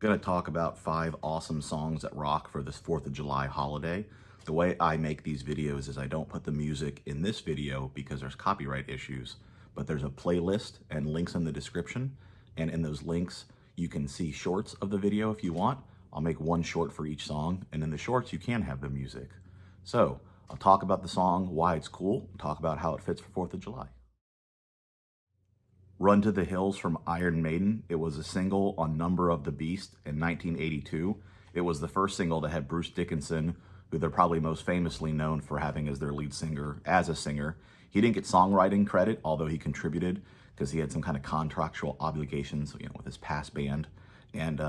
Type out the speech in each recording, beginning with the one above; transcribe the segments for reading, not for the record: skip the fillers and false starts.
Going to talk about 5 awesome songs that rock for this 4th of July holiday. The way I make these videos is I don't put the music in this video because there's copyright issues, but there's a playlist and links in the description. And in those links, you can see shorts of the video if you want. I'll make one short for each song, and in the shorts, you can have the music. So I'll talk about the song, why it's cool, talk about how it fits for 4th of July. Run to the Hills from Iron Maiden. It was a single on Number of the Beast in 1982. It was the first single that had Bruce Dickinson, who they're probably most famously known for having as their lead singer, as a singer. He didn't get songwriting credit, although he contributed because he had some kind of contractual obligations, with his past band. And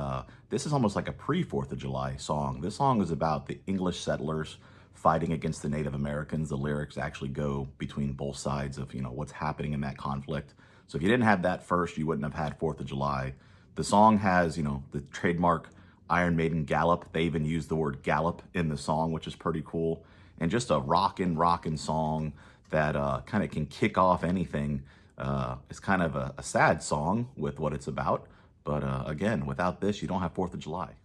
this is almost like a pre-4th of July song. This song is about the English settlers fighting against the Native Americans. The lyrics actually go between both sides of, what's happening in that conflict. So if you didn't have that first, you wouldn't have had 4th of July. The song has, the trademark Iron Maiden gallop. They even use the word gallop in the song, which is pretty cool. And just a rockin' song that kind of can kick off anything. It's kind of a sad song with what it's about. But again, without this, you don't have 4th of July.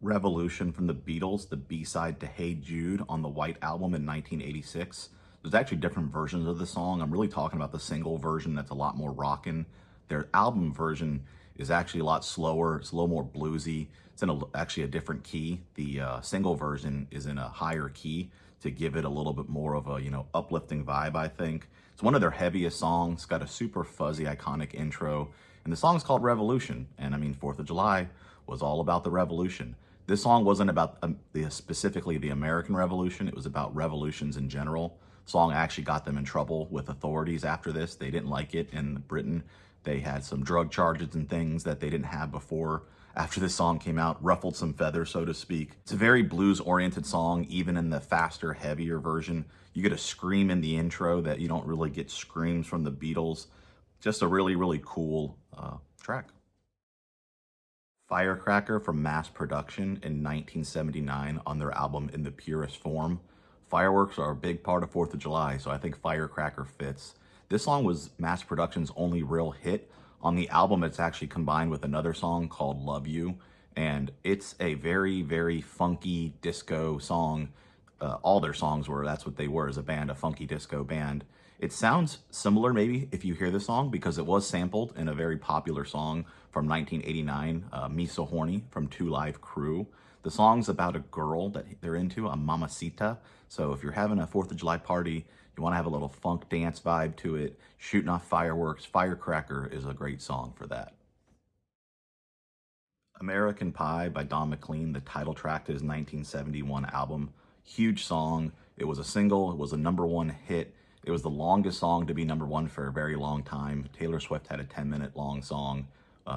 Revolution from the Beatles, the B-side to Hey Jude on the White Album in 1986. There's actually different versions of the song. I'm really talking about the single version that's a lot more rockin'. Their album version is actually a lot slower. It's a little more bluesy. It's in actually a different key. The single version is in a higher key to give it a little bit more of a, uplifting vibe, I think. It's one of their heaviest songs. It's got a super fuzzy, iconic intro. And the song's called Revolution. And I mean, 4th of July was all about the revolution. This song wasn't about specifically the American Revolution. It was about revolutions in general. Song actually got them in trouble with authorities after this. They didn't like it in Britain. They had some drug charges and things that they didn't have before. After this song came out, ruffled some feathers, so to speak. It's a very blues-oriented song, even in the faster, heavier version. You get a scream in the intro that you don't really get screams from the Beatles. Just a really, really cool track. Firecracker from Mass Production in 1979 on their album In the Purest Form. Fireworks are a big part of 4th of July, so I think Firecracker fits. This song was Mass Production's only real hit. On the album, it's actually combined with another song called Love You, and it's a very, very funky disco song. All their songs were, that's what they were as a band, a funky disco band. It sounds similar maybe if you hear the song because it was sampled in a very popular song from 1989, Me So Horny from Two Live Crew. The song's about a girl that they're into, a mamacita. So if you're having a 4th of July party, you want to have a little funk dance vibe to it, shooting off fireworks, Firecracker is a great song for that. American Pie by Don McLean, the title track to his 1971 album. Huge song. It was a single. It was a #1 hit. It was the longest song to be #1 for a very long time. Taylor Swift had a 10-minute long song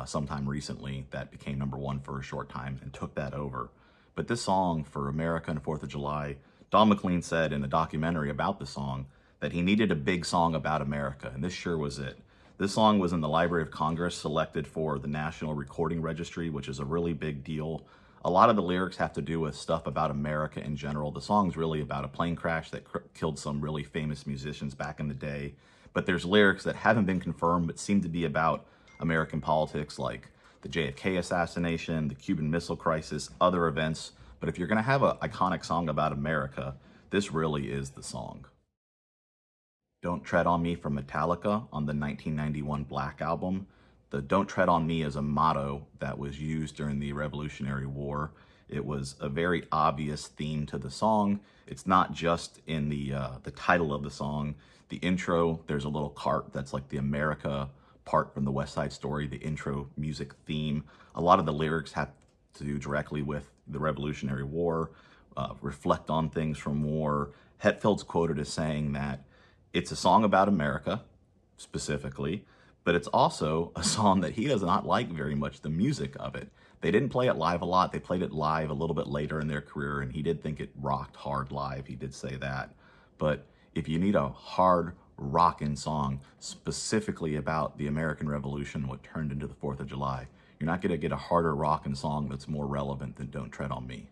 sometime recently that became #1 for a short time and took that over. But this song for America and 4th of July, Don McLean said in a documentary about the song that he needed a big song about America, and this sure was it. This song was in the Library of Congress, selected for the National Recording Registry, which is a really big deal. A lot of the lyrics have to do with stuff about America in general. The song's really about a plane crash that killed some really famous musicians back in the day. But there's lyrics that haven't been confirmed but seem to be about American politics, like the JFK assassination, the Cuban Missile Crisis, other events. But if you're going to have an iconic song about America, this really is the song. Don't Tread on Me from Metallica on the 1991 Black Album. The Don't Tread on Me is a motto that was used during the Revolutionary War. It was a very obvious theme to the song. It's not just in the title of the song. The intro, there's a little cart that's like the America part from the West Side Story, the intro music theme. A lot of the lyrics have to do directly with the Revolutionary War, reflect on things from war. Hetfield's quoted as saying that it's a song about America, specifically, but it's also a song that he does not like very much, the music of it. They didn't play it live a lot. They played it live a little bit later in their career, and he did think it rocked hard live. He did say that. But if you need a hard rockin' song specifically about the American Revolution, what turned into the 4th of July, you're not going to get a harder rockin' song that's more relevant than Don't Tread on Me.